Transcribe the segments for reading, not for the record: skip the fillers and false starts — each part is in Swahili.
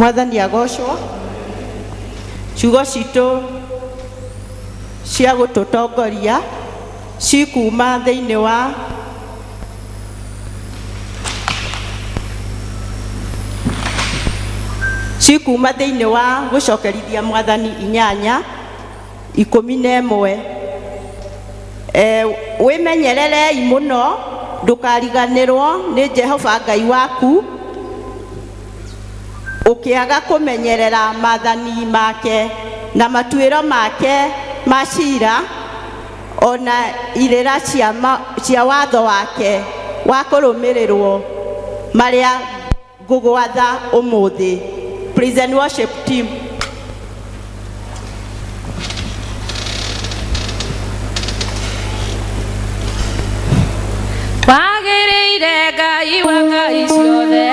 Mwathani agocwo. Ciugo citũ cia gũtũtongoria cikuma thĩinĩ wa gũcokerithia Mwathani 8:11. Wĩmenyererei mũno ndũkariganĩrwo nĩ Jehova Ngai waku ũkĩaga kũmenyerera maathani make na matuĩro make ma ciira ona irĩra cia watho wake wa kũrũmĩrĩrwo marĩa ngũgwatha ũmũthĩ. Praise and worship team. Wagĩrĩire Ngai wa ngai ciothe.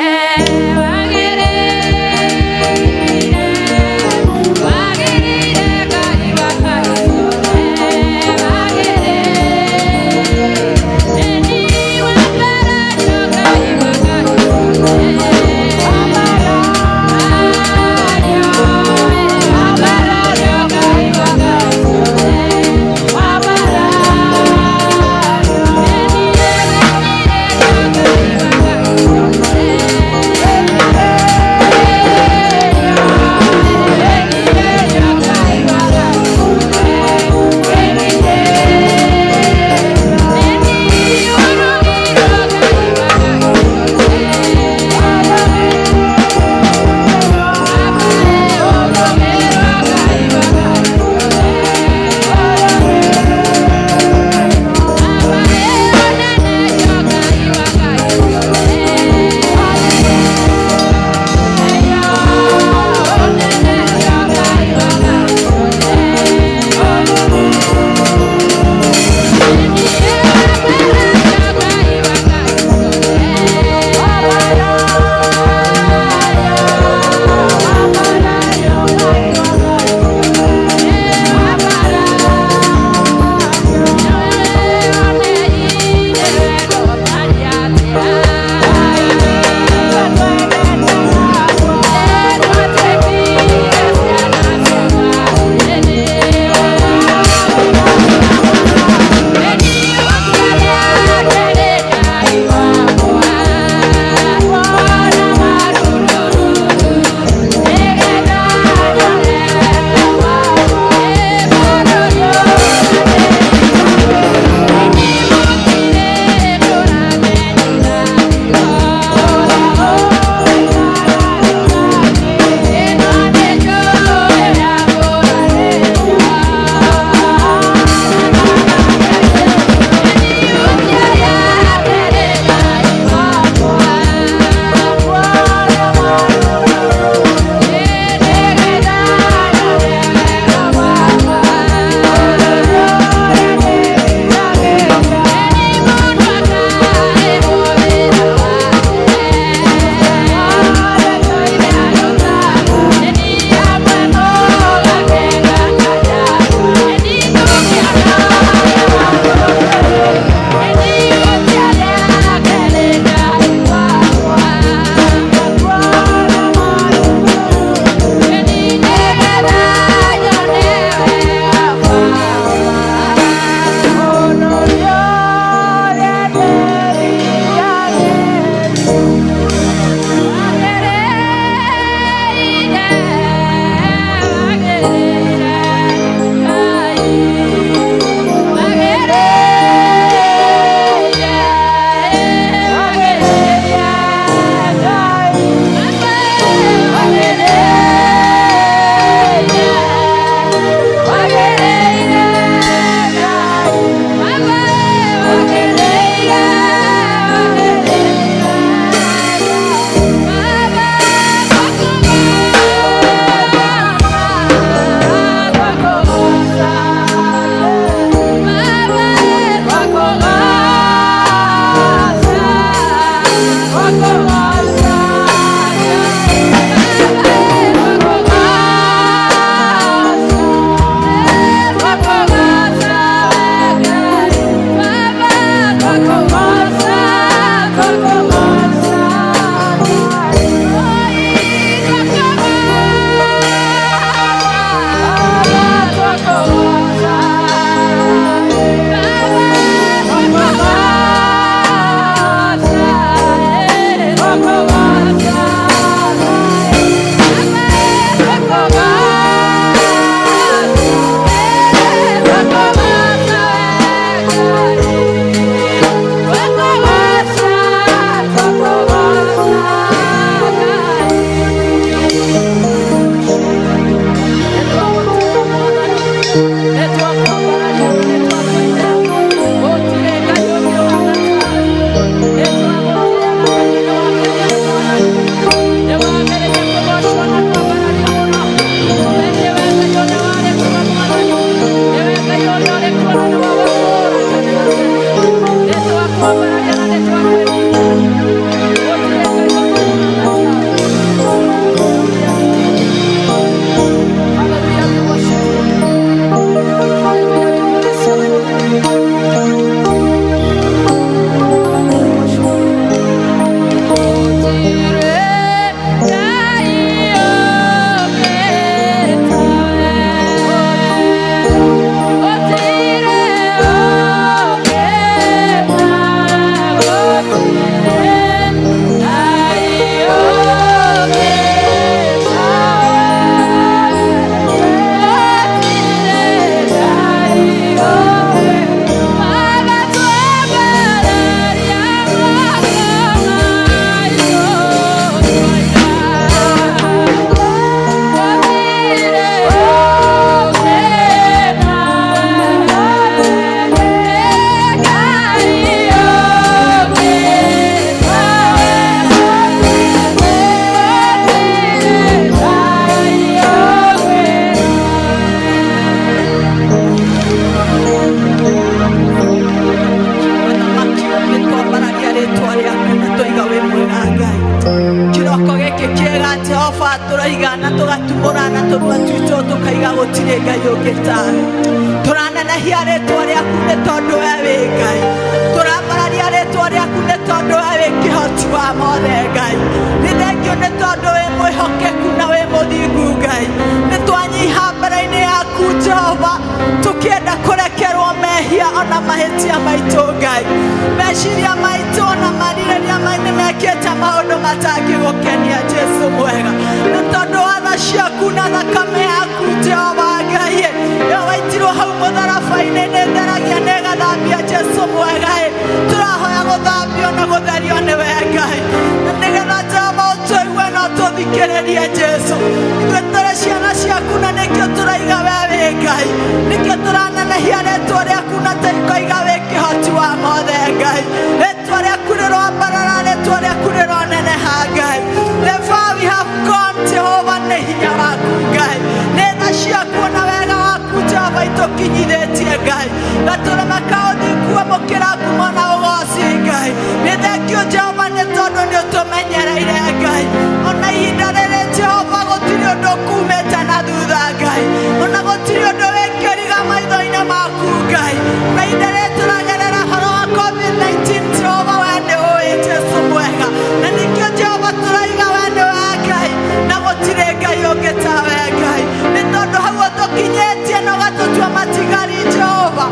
tũraigana tũgatumũrana tũrua twitũ tũkaiga gũtirĩ Ngai ũngĩ tawe. Tũranenehia rĩtwa rĩaku nĩ tondũ we wĩ Ngai. Tũrambararia rĩtwa rĩaku nĩ tondũ we wĩ kĩhoti wa mothe Ngai. Nĩ thengio nĩ tondũ wĩ mwĩhokeku na wĩ mũthingu Ngai. Nĩ twanyiha mbere-inĩ yaku Jehova tũkĩenda kũrekerwo mehia ona mahĩtia maitũ Ngai. Meciria maitũ na marirĩria maitũ mekĩte maũndũ matangĩgũkenia Jesu mwega. Nĩ tondũ wa tha ciaku na thakame yaku Jehova Ngai yawaitirwo hau mũtharaba-inĩ nĩ theragia na ĩgathambia Jesu mwega. Tũrahoya gũthambio na gũtherio nĩ we Ngai. Na nĩgetha Jehova ũtũigue na ũtũthikĩrĩrie Jesu. Ithuĩ tũrĩ ciana ciaku na nĩkĩo tũraiga we wĩ Ngai. Nĩkĩo tũranenehia rĩtwa rĩaku na tũkoiga wĩ kĩhoti wa mothe Ngai. Rĩtwa rĩaku rĩrombarara, rĩtwa rĩaku rĩroneneha Ngai. The far we have gone Jehova nĩ hinya waku Ngai. Nĩ tha ciaku na wega waku Jehova itũkinyithĩtie Ngai. Na tũremeka ũthingu mũkĩra ngumo na ũgooci Ngai. Nĩ thengio Jehova nĩ tondũ nĩ ũtũmenyereire Ngai. Ona ihinda rĩrĩ Jehova gũtirĩ ũndũ kumĩte na thutha Ngai. Ona gũtirĩ ũndũ wĩkĩriga maitho-inĩ maku Ngai. Na ihinda rĩrĩ tũragerera horo wa COVID-19 Jehova we nĩ ũĩ Jesu mwega. Na nĩkĩo Jehova tũraiga we nĩ we Ngai. Na gũtirĩ Ngai ũngĩ tawe Ngai. Nĩ tondũ hau ũtũkinyĩtie na ũgatũtua matigari Jehova.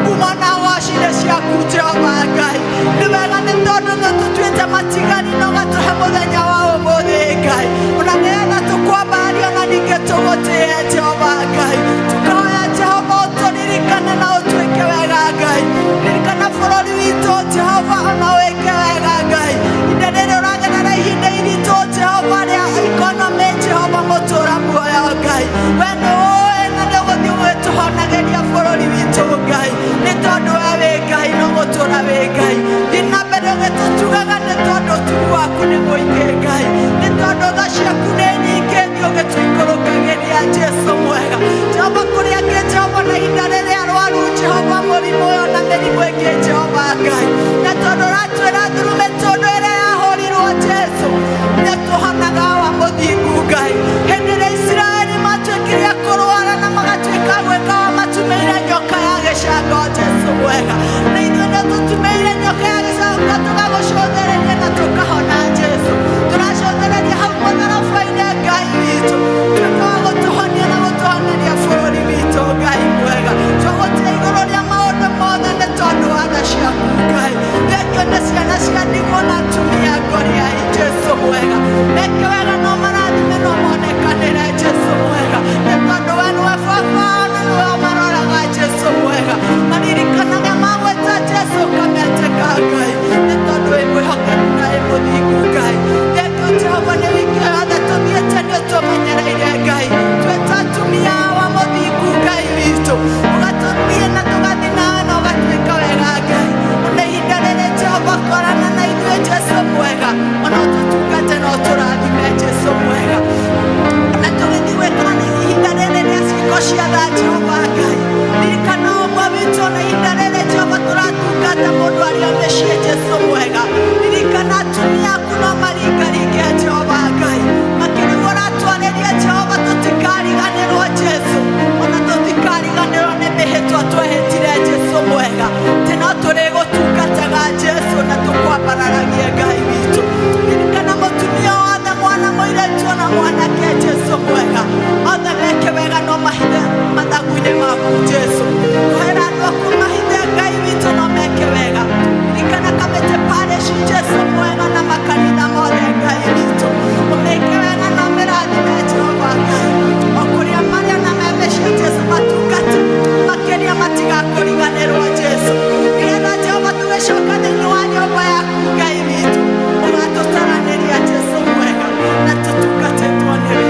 Kuma na waciire ciaku Jehova Ngai. Nĩ wega nĩ tondũ nĩ tũtuĩte matigari na ũgatũhe mũthenya wa ũmũthĩ Ngai. Ona nĩgetha tũkwambaria na ningĩ tũgũtĩe Jehova Ngai. Tũkahoya Jehova ũtũririkane na ũtwĩke wega Ngai. Ririkana bũrũri witũ Jehova ona wĩke wega Ngai. Ihinda rĩrĩ ũragerera ihinda iritũ Jehova rĩa economy Jehova mũtũra muoyo Ngai. We nĩ ũĩ na nĩ ũgũthiĩ ũgĩtũhonagĩria bũrũri witũ Ngai. Nĩ tondũ we wĩ Ngai na ũgũtũra wĩ Ngai. Thiĩ na mbere ũgĩtũtugaga nĩ tondũ ũtugi waku nĩ mũingĩ Ngai. Nĩ tondũ tha ciaku nĩ nyingĩ thiĩ ũgĩtũikũrũkagĩria Jesu mwega. Jehova kũrĩa angĩ Jehova na ihinda rĩrĩ arwaru Jehova mũrimũ ũyũ na mĩrimũ ĩngĩ Jehova Ngai. Na tondũ ũratwĩra through mĩtũndũ ĩrĩa yahũrirwo Jesu nĩ tũhonaga wa mũthingu Ngai. Hĩndĩ ĩrĩa Isiraeli matuĩkire kũrwara na magatuĩka gwĩka wa matumĩire nyoka ya gĩcango Jesu mwega. Na ithuĩ nĩ tũtumĩire nyoka ya gĩcango tũgagũcũthĩrĩria na tũkahona Jesu. Tũracũthĩrĩria hau mũtharaba-inĩ Ngai witũ. Tuĩka wa gũtũhonia na gũtũhoneria bũrũri witũ Ngai mwega. Tũgũtĩre igũrũ rĩa maũndũ mothe nĩ tondũ wa tha ciaku Ngai. Thengio nĩ ciana cia ndigwa na atumia ngoria Jesu mwega. Meke wega no marathime no monekanĩre Jesu mwega. Nĩ tondũ we nĩwe baba na nĩwe maroraga Jesu mwega. Maririkanaga magwĩta Jesu ũkametĩka Ngai. Nĩ tondũ wĩ mwĩhokeku na wĩ mũthingu Ngai. Thengio Jehova nĩ wĩkĩra othe tũthiĩte nĩ ũtũmenyereire Ngai. Twĩta atumia wa mũthingu Ngai witũ. Ũgatũthiĩ na tũgathiĩ nawe na ũgatuĩka wega Ngai. Ona ihinda rĩrĩ Jehova korana na ithuĩ Jesu mwega. Ona ũtũtungate na ũtũrathime Jesu mwega. Ona tũgĩthiĩ gwĩkora na ihinda rĩrĩ rĩa ciĩko cia tha Jehova Ngai. Ririkana ũmwe witũ na ihinda rĩrĩ Jehova tũratungata mũndũ arĩa mĩciĩ Jesu mwega. Ririkana atumia aku no maringaringe Jehova Ngai. Makĩrigwo ũratwarĩria Jehova tũtikariganĩrwo Jesu. Ona tũtikariganĩrwo nĩ mĩhĩtwa twehĩtire Jesu mwega. Tĩ no tũrĩgũtungataga Jesu na tũkwambararagie Ngai witũ. Ririkana mũtumia wothe mwana mũirĩtu na mwanake Jesu mwega. Othe meke wega no mahithe mathagu-inĩ maku Jesu. Kwĩra andũ aku mahithe Ngai witũ no meke wega. Ririkana Kamĩtĩ Parish Jesu mwega na makanitha mothe Ngai witũ. Ũmeke wega na ũmĩrathime Jehova Ngai. O kũrĩa marĩa na memeciĩ Jesu matungate. Makĩria matigakũriganĩrwo Jesu. Nĩgetha Jehova tũgĩcoka thĩinĩ wa nyũmba yaku Ngai witũ. Ũgatũtaranĩria Jesu mwega na tũtungatĩtwo nĩwe.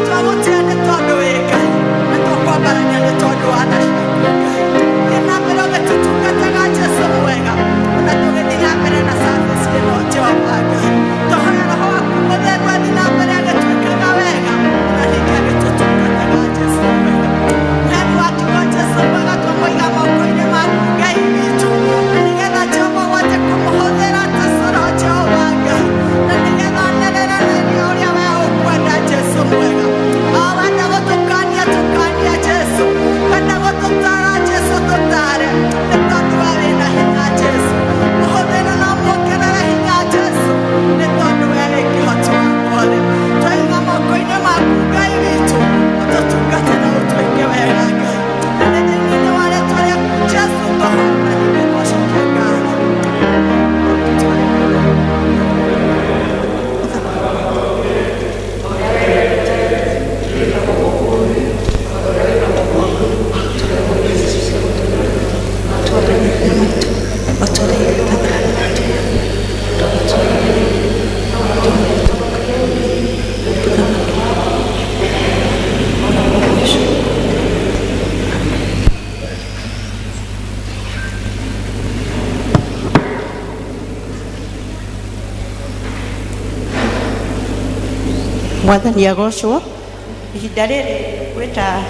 Twagũtĩa nĩ tondũ wĩ Ngai. Na tũkwambarania nĩ tondũ wa tha ciaku Ngai. Thiĩ na mbere ũgĩtũtungataga Jesu mwega. Ona tũgĩthiĩ na mbere na service ĩno Jehova Ngai. Tũhoya Roho waku Mũtheru athiĩ na mbere agĩtũtungata Mwathani agocwo. Ihinda rĩrĩ gwĩta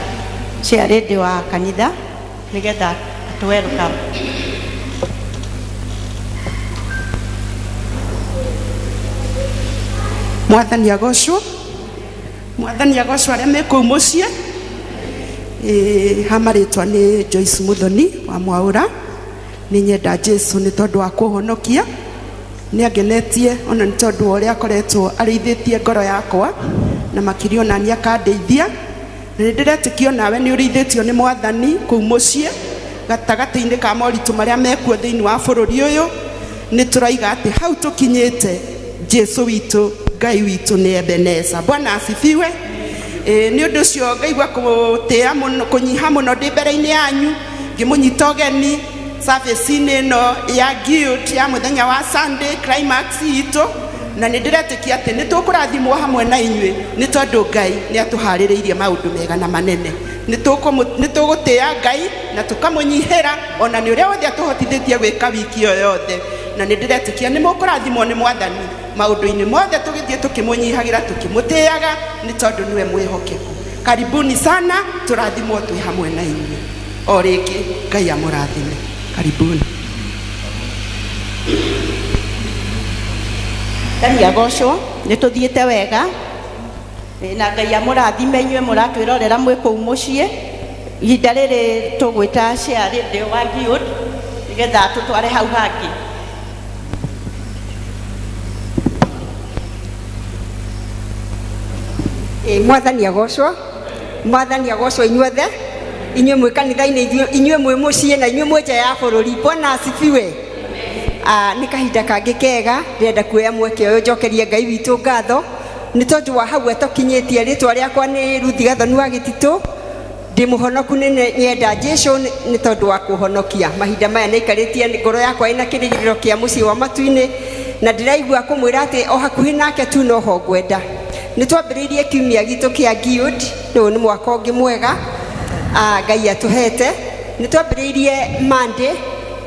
ciarĩndĩ wa kanitha nĩgetha to welcome. Mwathani agocwo. Mwathani agocwo arĩa me kũu mũciĩ. Hamarĩtwa nĩ Joyce Muthoni wa Mwaũra. Nĩ nyenda Jesu nĩ tondũ wa kũhonokia. Nĩ angenetie ona nĩ tondũ wa ũrĩa akoretwo arĩithĩtie ngoro yakwa na makĩria ona niĩ akandeithia. Na nĩ ndĩretĩkia nawe nĩ ũrĩithĩtio nĩ Mwathani kũu mũciĩ gatagatĩ-inĩ ka moritũ marĩa mekuo thĩinĩ wa bũrũri ũyũ. Nĩ tũraiga atĩ hau tũkinyĩte Jesu witũ Ngai witũ nĩ Ebeneza. Bwana asifiwe. Nĩ ũndũ ũcio ngaigua kũtĩa mũno kũnyiha mũno ndĩ mbere-inĩ yanyu ngĩmũnyita ũgeni service-inĩ ĩno ya guild ya mũthenya wa Sunday climax itũ. Na nĩ ndĩretĩkia atĩ nĩ tũkũrathimwo hamwe na inyuĩ nĩ tondũ Ngai nĩ atũharĩrĩirie maũndũ mega na manene. Nĩ tũgũtĩa Ngai na tũkamũnyihĩra ona nĩ ũrĩa wothe atũhotithĩtie gwĩka wiki ĩyo yothe. Na nĩ ndĩretĩkia nĩ mũkũrathimwo nĩ Mwathani maũndũ-inĩ mothe tũgĩthiĩ tũkĩmũnyihagĩra tũkĩmũtĩaga nĩ tondũ niwe mwĩhokeku. Karibuni sana, tũrathimwo twĩ hamwe na inyuĩ. O rĩngĩ Ngai amũrathime. Karibuni. Ngai agocwo. Nĩ tũthiĩte wega. Na Ngai amũrathime inyuĩ mũratwĩrorera mwĩ kũu mũciĩ. Ihinda rĩrĩ tũgwĩta ciarĩndĩ wa guild nĩgetha tũtware hau hangĩ. Mwathani agocwo. Mwathani agocwo inyuothe. Inyuĩ mwĩ kanitha-inĩ, inyuĩ mwĩ mũciĩ na inyuĩ mwĩ nja ya bũrũri. Bwana asifiwe. Nĩ kahinda kangĩ kega ndĩrenda kuoya mweke ũyũ njokerie Ngai witũ ngatho nĩ tondũ wa hau atũkinyĩtie. Rĩtwa rĩakwa nĩ Ruthi Gathoni wa Gĩtitũ. Ndĩ mũhonoku nĩ nyenda Jesũ nĩ tondũ wa kũhonokia. Mahinda maya nĩikarĩtie ngoro yakwa ĩna kĩrĩgĩrĩro kĩa mũciĩ wa matu-inĩ na ndĩraigua kũmwĩra atĩ o hakuhĩ nake tu no ho ngwenda. Nĩ twambĩrĩirie kiumia gitũ kĩa guild. Ũyũ nĩ mwaka ũngĩ mwega Ngai atũhete. Nĩ twambĩrĩirie Monday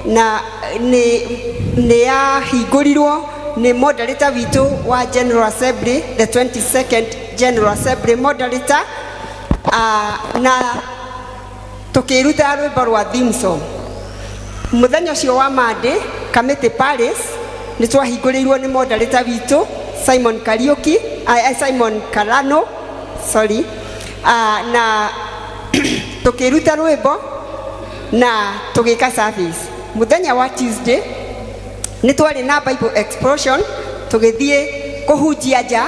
na nĩ yahingũrirwo nĩ moderator witũ wa General Assembly, the 22nd General Assembly moderator, na tũkĩruta rwĩmbo rwa theme song. Mũthenya ũcio wa Monday Kamiti Palace nĩ twahingũrĩirwo nĩ moderator witũ Simon Kariuki, Simon Kalano, sorry, na tũkĩruta rwĩmbo na tũgĩka service. Mũthenya wa Tuesday nĩ twarĩ na Bible explosion, tũgĩthiĩ kũhunjia nja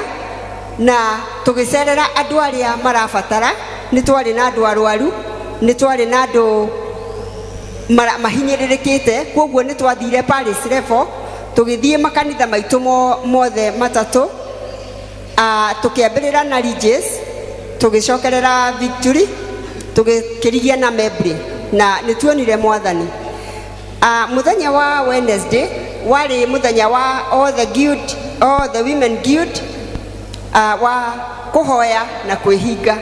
na tũgĩcerera andũ arĩa marabatara. Nĩ twarĩ na andũ arwaru, nĩ twarĩ na andũ mahinyĩrĩrĩkĩte, kwoguo nĩ twathire Palace level tũgĩthiĩ makanitha maitũ mothe matatũ. Tũkĩambĩrĩra na Regis, tũgĩcokerera Victory, tũgĩkĩrigia na Mebri na nĩ tuonire Mwathani. Mũthenya wa Wednesday warĩ mũthenya wa all the women guild wa kũhoya na kwĩhinga.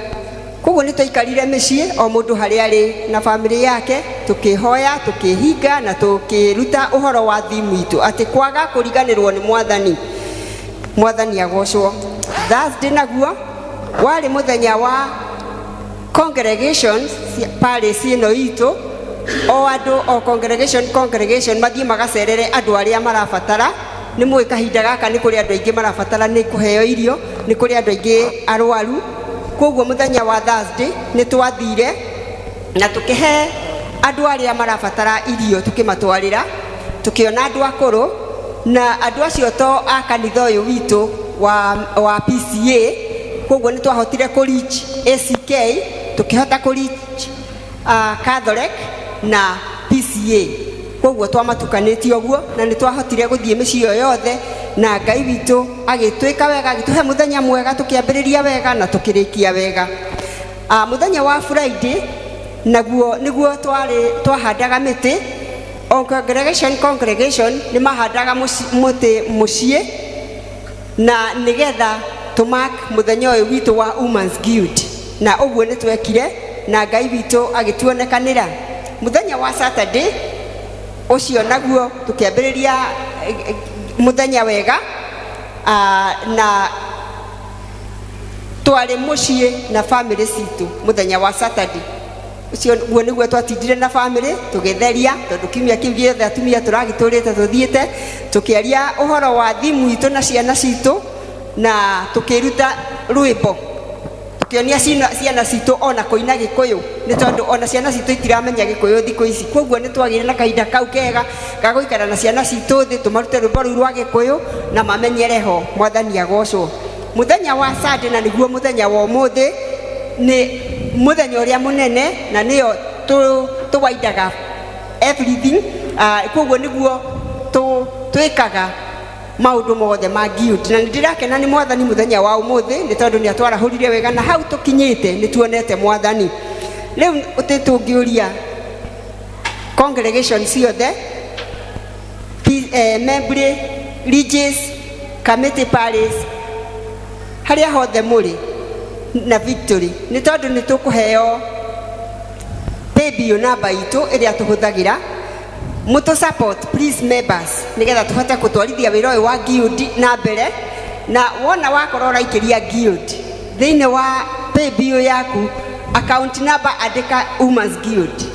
Koguo nĩ twaikarire mĩciĩ o mũndũ harĩa arĩ na family yake, tũkĩhoya, tũkĩhinga na tũkĩruta ũhoro wa thimu itũ atĩ kwaga kũriganĩrwo nĩ Mwathani. Mwathani agocwo. Thursday naguo warĩ mũthenya wa congregations Palace ĩno itũ. O andũ o congregation mathiĩ magacerere andũ arĩa marabatara. Nĩ mũĩ kahinda gaka nĩ kũrĩ andũ aingĩ marabatara nĩ kũheo irio, nĩ kũrĩ andũ aingĩ arwaru. Koguo mũthenya wa Thursday nĩ twathire na tũkĩhe andũ arĩa marabatara irio tũkĩmatwarĩra, tũkĩona andũ akũrũ na andũ acio to a kanitha ũyũ witũ wa PCA. Koguo nĩ twahotire kũreach ACK, tũkĩhota kũreach Catholic na PCA. Koguo twamatukanĩtie ũguo na nĩ twahotire gũthiĩ mĩciĩ ĩyo yothe na Ngai witũ agĩtwĩka wega, agĩtũhe mũthenya mwega, tũkĩambĩrĩria wega na tũkĩrĩkia wega. Mũthenya wa Friday naguo nĩguo twahandaga mĩtĩ. O congregation nĩ mahandaga mũtĩ mũciĩ na nĩgetha tũmark mũthenya ũyũ witũ wa Women's Guild, na ũguo nĩ twekire na Ngai witũ agĩtuonekanĩra. Mũthenya wa Saturday ũcio naguo tũkĩambĩrĩria mũthenya wega, na twari muciĩ na family citũ muthenya wa Saturday ucio guo niguo twatindire na family tugitheria tondu kimia kiu giothe atumia turagitũrĩte tuthiĩte tukiaria ũhoro wa thimu itũ na ciana citũ na tukiruta rwĩmbo tukionia ciana citũ ona kũina Gĩkũyũ nĩ tondu ona ciana citũ itiramenya Gĩkũyũ thikũ ici koguo nĩ twagire na kahinda kau kega gagũikara na ciana citũ thĩ tumarute rwĩmbo rũu rwa Gĩkũyũ na mamenyere ho. Mwathani agocwo. Muthenya wa Sunday na niguo muthenya wa ũmũthĩ nĩ muthenya ũrĩa mũnene na nĩyo tũwaidaga everything koguo niguo twĩkaga maundu mothe ma guild na ndirakena ni Mwathani muthenya wa ũmũthĩ nĩ tondu nĩ atwarahũrire wega na hau tukinyĩte nĩ tuonete Mwathani. Rĩu ũtĩtũngĩũria congregation ciothe Membry, Regis, Committee Parish harĩa hothe mũrĩ na Victory nĩ tondu nĩ tũkũheo paybill namba itũ ĩrĩa tũhũthagĩra muto support please members nigetha tuhote kutwarithia wĩra ũyũ wa guild na mbere na wona wakorwo raikĩria guild thĩinĩ wa paybill yaku account number andĩka Women's Guild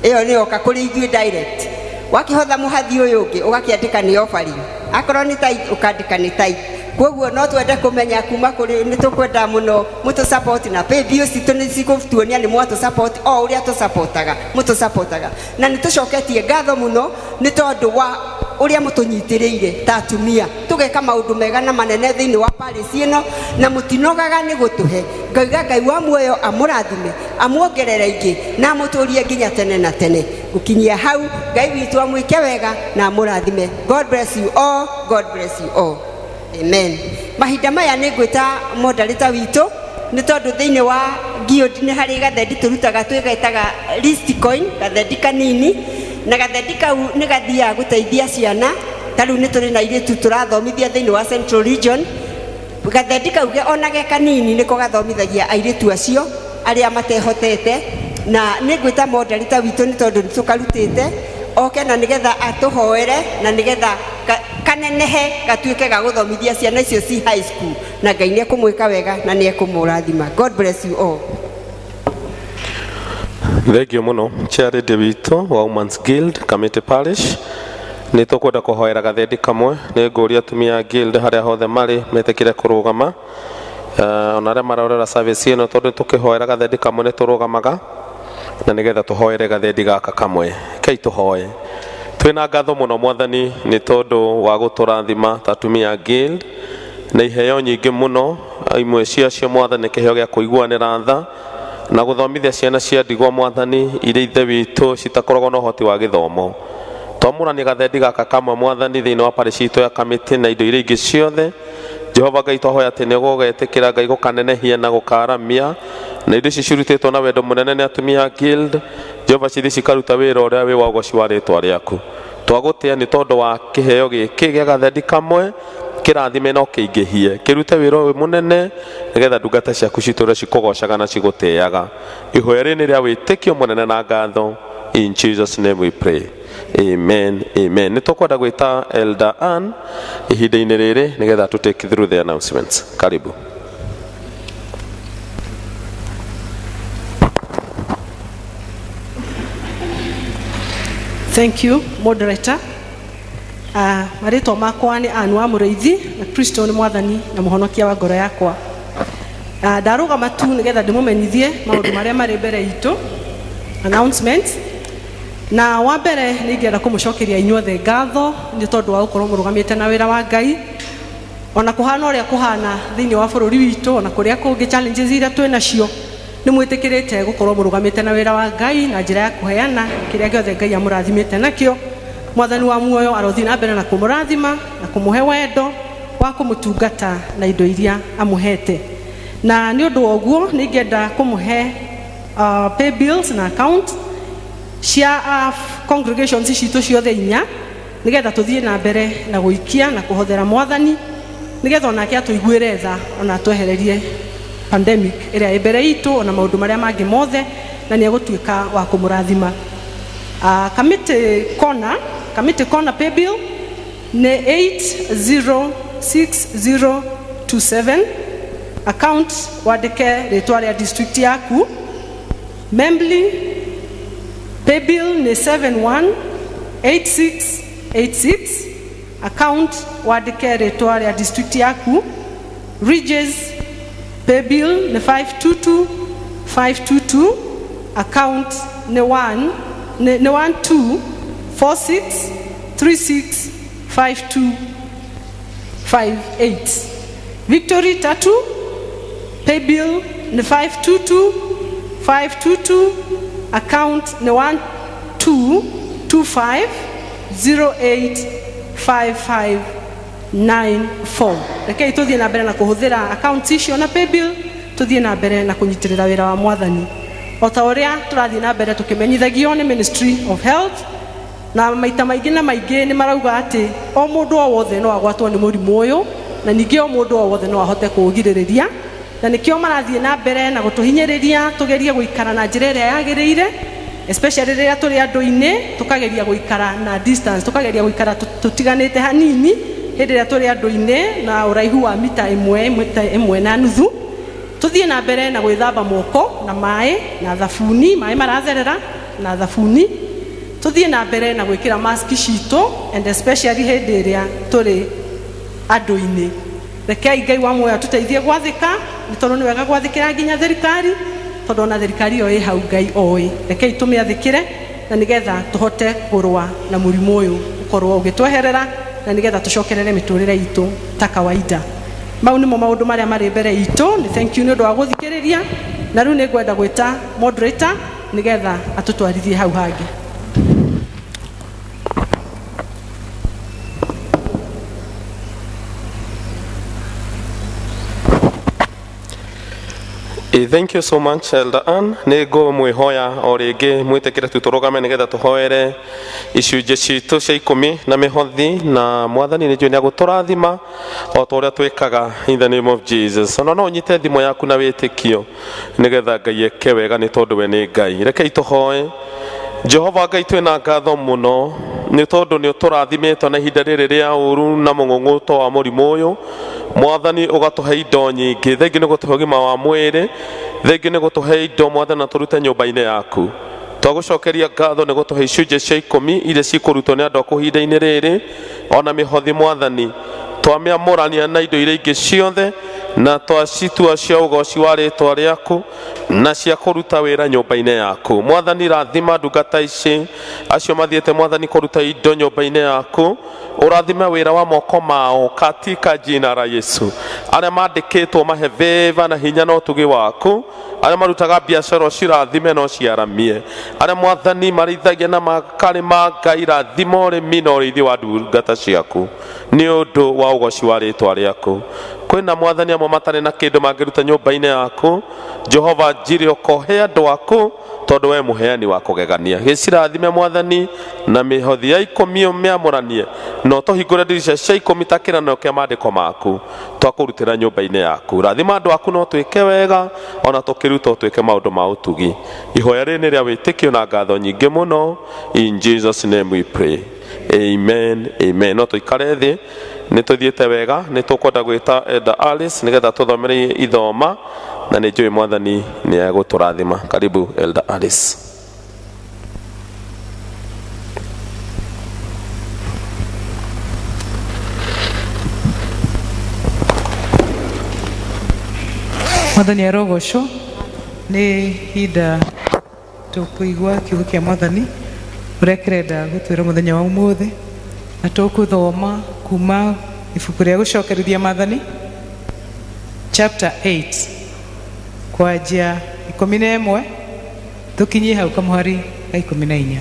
ĩyo nĩ yoka kũrĩ ithuĩ direct wakĩhotha mũhathi ũyũ ũngĩ ũgakĩandĩka nĩ offering akorwo nĩ tithe ũkandĩka nĩ tithe koguo no twende kũmenya kuma kũrĩ nĩ tũkwenda mũno muto support na paybill citũ nĩ cigũtuonia nĩ mwatũ support o ũrĩa tũsupportaga muto supportaga na nĩ tũcoketie ngatho mũno nĩ tondu wa ũrĩa mũtũnyitĩrĩire ta atumia tũgeka maũndũ mega na manene thĩinĩ wa parish ĩno na mũtinogaga nĩ gũtũhe ngauga Ngai wa muoyo amũrathime amuongerere ingĩ na amũtũrie nginya tene na tene gũkinyia hau Ngai witũ amwĩke wega na amũrathime. God bless you all. God bless you all. Amen. Mahinda maya nĩ ngwĩta moderator witũ nĩ tondu thĩinĩ wa guild nĩ harĩ gathendi tũrutaga twĩgetaga list coin gathendi kanini na gathendi kau nĩ gathiaga gũteithia ciana ta rĩu nĩ tũrĩ na airĩtu tũrathomithia thĩinĩ wa Central Region gathendi kau ona ge kanini nĩko gathomithagia airĩtu acio arĩa matehotete na nĩ ngwĩta moderator witũ nĩ tondu nĩ tũkarutĩte oke na nigetha atuhoere na nigetha kanenehe gatuike ga guthomithia ciana icio ci high school na Ngai nĩ ekũmwĩka wega na nĩ ekũmũrathima. God bless you all. Thengio muno charity witũ wa Women's Guild Committee Parish nĩ tũkwenda kũhoera gathendi kamwe nĩ ngũria atumia guild harĩa hothe marĩ metĩkire kũrũgama ona arĩa marorera service ĩno tondũ tũkĩhoera gathendi kamwe nĩ tũrũgamaga na nigetha tuhoere gathendi gaka kamwe kai tuhoe twina ngatho muno Mwathani ni tondu wa guturathima ta atumia guild na iheo nyingi muno imwe ciacio Mwathani kiheo gya kuiguanira tha na guthomithia ciana cia ndigwa Mwathani iria ithe witũ citakoragwo na ũhoti wa gĩthomo twamũrania gathendi gaka kamwe Mwathani thĩinĩ wa parish itũ ya kamĩtĩ na indo iria ingĩ ciothe Jehova Ngai twahoya atĩ nĩ ũgũgetĩkĩra Ngai gũkanenehia na gũkaramia na indo ici cirutĩtwo na wendo mũnene nĩ atumia guild Jehova cithi cikaruta wĩra ũrĩa wĩ wa ũgoci wa rĩĩtwa rĩaku twagũtĩa nĩ tondũ wa kĩheo gĩkĩ gĩa gathendi kamwe kĩrathime no kĩingĩhie kĩrute wĩra ũyũ mũnene nĩgetha ndungata ciaku citũre cikũgocaga na cigũtĩaga ihoya rĩrĩ nĩ rĩa wĩtĩkio mũnene na ngatho in Jesus name we pray. Amen. Amen. Nĩ tũkwenda gwĩta Elder Ann ihinda-inĩ rĩrĩ nĩgetha to take through the announcements. Karibu. Thank you, moderator. Marĩtwa makwa nĩ Ann wa Mũrĩithi na Kristo nĩ Mwathani na mũhonokia wa ngoro yakwa. Ndarũgama tu nĩgetha ndĩmũmenyithie maũndũ marĩa marĩ mbere itũ. Announcements. Na wa mbere nĩ ingĩenda kũmũcokeria inyuothe ngatho nĩ tondũ wa gũkorwo mũrũgamĩte na wĩra wa Ngai. Ona kũhana ũrĩa kũhana thĩinĩ wa bũrũri witũ ona kũrĩa kũngĩ challenges iria twĩ nacio nĩ mwĩtĩkĩrĩte gũkorwo mũrũgamĩte na wĩra wa Ngai na njĩra ya kũheana kĩrĩa gĩothe Ngai amũrathimĩte nakĩo. Mwathani wa muoyo arothiĩ na mbere na kũmũrathima na kũmũhe wendo wa kũmũtungata na indo iria amũhete. Na nĩ ũndũ wa ũguo nĩ ingĩenda kũmũhe pay bills na account cia congregations citũ ciothe 4 nigetha tũthiĩ na mbere na gũikia na kũhothera Mwathani nigetha onake atũiguĩre tha ona twehererie pandemic ĩrĩa ĩ mbere itũ ona maũndũ marĩa mangĩ mothe na nĩ egũtuĩka wa kũmũrathima. Committee corner pay bill nĩ 806027 account wandike rĩtwa rĩa district yaku. Membly paybill ni 718686, account wandike rĩtwa rĩa district yaku. Regis paybill ni 522522, account ni 1246365258. Victory Tatu paybill ni 522522, account ni 1225085594. Rekei tuthie na mbere na kuhuthira account icio na paybill, tuthie na mbere na kunyitirira wira wa Mwathani. O ta uria turathie na mbere tukimenyithagio ni Ministry of Health, na maita maingĩ na maingĩ nĩ marauga atĩ o mũndũ o wothe no agwatwo nĩ mũrimũ ũyũ, na ningĩ o mũndũ o wothe no ahote kũũgirĩrĩria, na nĩkĩo marathiĩ na mbere na gũtũhinyĩrĩria tugerie gũikara na njĩra ĩrĩa yagĩrĩire, especially rĩrĩa tũrĩ andũ-inĩ, tukageria gũikara na distance, tukageria gũikara tũtiganĩte hanini hĩndĩ ĩrĩa tũrĩ andũ-inĩ na ũraihu wa mita ĩmwe na nuthu. Tuthie na mbere na gwĩthamba moko na maĩ na thabuni, maĩ maratherera na thabuni. Tuthie na mbere na gwĩkĩra mask citũ, and especially hĩndĩ ĩrĩa tũrĩ andũ-inĩ. Rekei Ngai wa muoyo tũteithie gwathĩka, nĩ tondũ nĩ wega gwathĩkĩra nginya thirikari, tondũ ona thirikari ĩyo ĩ hau Ngai oĩ. Rekei tũmĩathĩkĩre na nĩgetha tũhote kũrũa na mũrimũ ũyũ ũkorwo ũgĩtweherera, na nĩgetha tũcokerere mĩtũrĩre itũ ta kawaida. Mau nĩmo maũndũ marĩa marĩ mbere itũ. Nĩ thank you nĩ ũndũ wa gũthikĩrĩria, na rĩu nĩ ngwenda gwĩta moderator nĩgetha atũtwarithie hau hangĩ. Thank you so much, Elder Ann. Nego mwihoya o rĩngĩ mwĩtĩkĩre tutũrũgame nĩgetha tũhoere icunjĩ citũ cia 10 na mĩhothi, na Mwathani nĩ njũĩ nĩ agũtũrathima o ta ũrĩa twĩkaga in the name of Jesus. Ona no ũnyite thimũ yaku na wĩtĩkio nĩgetha Ngai eke wega nĩ tondũ we nĩ Ngai. Rekei tũhoe. Jehova Ngai twĩna ngatho mũno nĩ tondũ nĩ ũtũrathimĩte na ihinda rĩrĩ rĩa ũru na mũng'ũng'ũto wa mũrimũ ũyũ. Mwathani ũgatũhe indo nyingĩ. Thengiũ nĩ gũtũhe ũgima wa mwĩrĩ, thengiũ nĩ gũtũhe indo Mwathani na tũrute nyũmba-inĩ yaku. Twagũcokeria ngatho nĩ gũtũhe icunjĩ cia 10 iria cikũrutwo nĩ andũ aku ihinda-inĩ rĩrĩ, ona mĩhothi Mwathani twamĩamũrania na indo iria ingĩ ciothe, na twacitua cia ũgoci wa rĩtwa rĩaku na cia kũruta wĩra nyũmba-inĩ yaku. Mwathani rathima ndungata ici acio mathiĩte Mwathani kũruta indo nyũmba-inĩ yaku, ũrathime wĩra wa moko mao katika jina la Yesu. Arĩa mandĩkĩtwo mahe veva na hinya na ũtugi waku, arĩa marutaga biacara cirathime no ciaramie, arĩa Mwathani marĩithagia na makarĩma Ngai rathima ũrĩmi na ũrĩithi wa ndungata ciaku nĩ ũndũ wa ũgoci wa rĩtwa rĩaku. Kwĩna Mwathani amwe matarĩ na kĩndũ mangĩruta nyũmba-inĩ yaku, Jehova njire ũkohe andũ aku tondũ we mũheani wa kũgegania. Gĩcirathime Mwathani na mĩhothi ya 10 ũmĩamũranie, no tũhingũre ndirica cia 10 ta kĩranĩro kĩa maandĩko maku twakũrutĩra nyũmba-inĩ yaku. Rathima andũ aku no twĩke wega, ona tũkĩruta twĩke maũndũ ma ũtugi. Ihoya rĩrĩ nĩ rĩa wĩtĩkio na ngatho nyingĩ mũno. In Jesus name we pray. Amen, amen. No tũikare thĩ, nĩ tũthiĩte wega, nĩ tũkwenda gwĩta Elder Alice nĩgetha tũthomere ithoma, na nĩ njũĩ Mwathani nĩ egũtũrathima. Karibu Elder Alice. Mwathani arogocwo. Nĩ hinda tũkũigua kiugo kĩa Mwathani ũrĩa kĩrenda gũtwĩra mũthenya wa ũmũthĩ, na tũkũthoma kuma ibuku rĩa gũcokerithia Mwathani chapter 8 kwanjia 11 tukinyie hau kamuhari ka 14.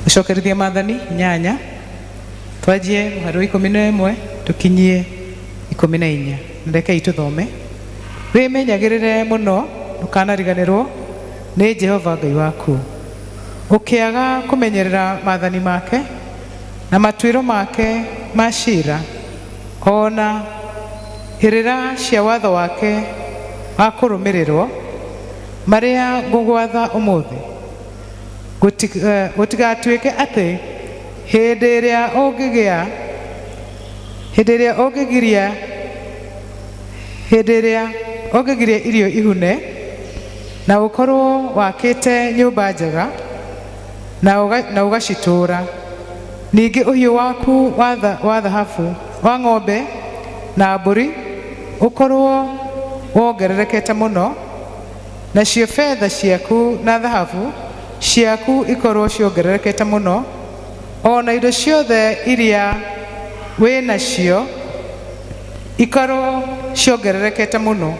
Gũcokerithia Mwathani 8 twanjie muhari wa 11 tukinyie 14. Ndekei tũthome. Wĩmenyagĩrĩre mũno ndũkanariganĩrwo nĩ Jehova Ngai waku, ũkĩaga kũmenyerera maathani make na matuĩro make ma ciira, ona hĩrĩra cia watho wake wa kũrũmĩrĩrwo marĩa ngũgwatha ũmũthĩ. Gũtigatuĩke atĩ hĩndĩ ĩrĩa hĩndĩ ĩrĩa ũngĩgirie irio ihune na ũkorwo wakĩte nyũmba njega na ũgacitũũra, ningĩ ũhiũ waku wa thahabu wa ng'ombe na mbũri ũkorwo wongererekete mũno, nacio betha ciaku na thahabu ciaku ikorwo ciongererekete mũno, ona indo ciothe iria wĩ nacio ikorwo ciongererekete mũno.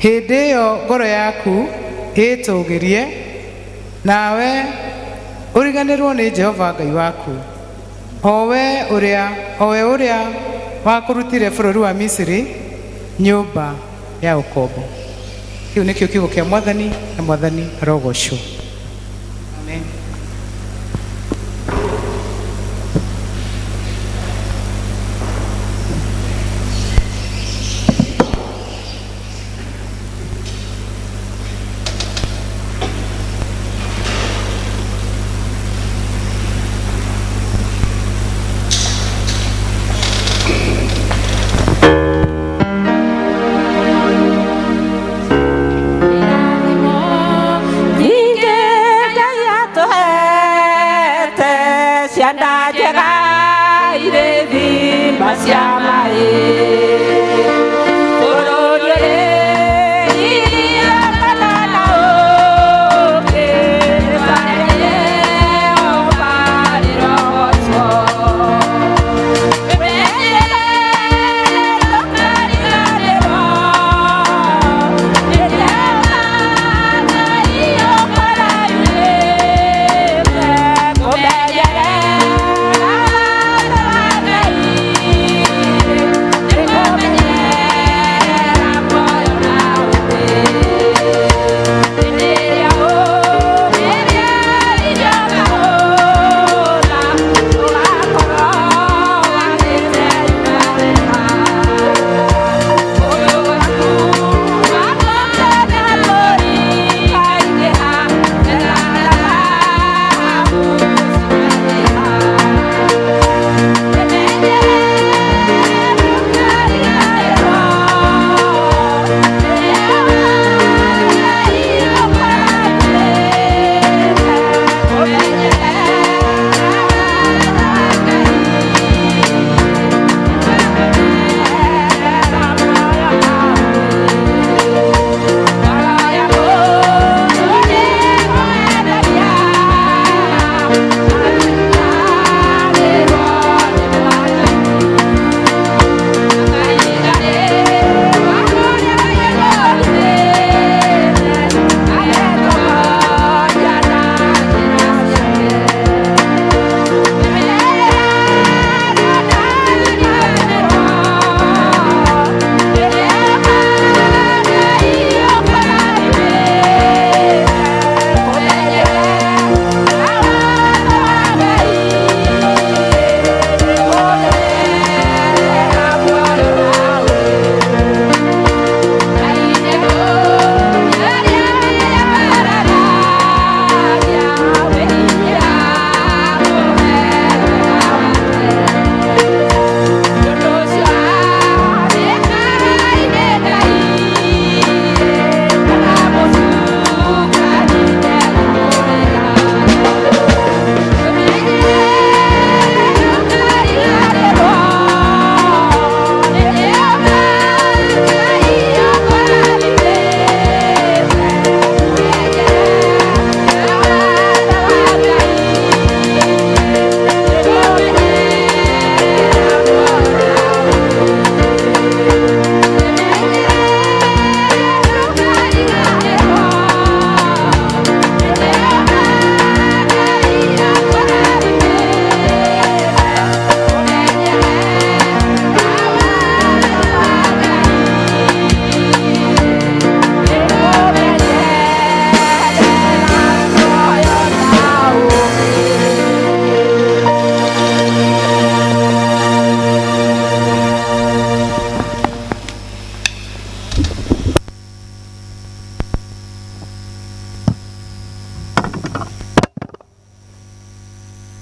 Hĩndĩ ĩyo ngoro yaku ĩtũgĩrie, nawe ũriganĩrwo nĩ Jehova Ngai waku, o we ũrĩa wakũrutire bũrũri wa Misiri nyũmba ya ũkombo. Kĩu nĩkĩo kiugo kĩa Mwathani, na Mwathani arogocwo. Amen.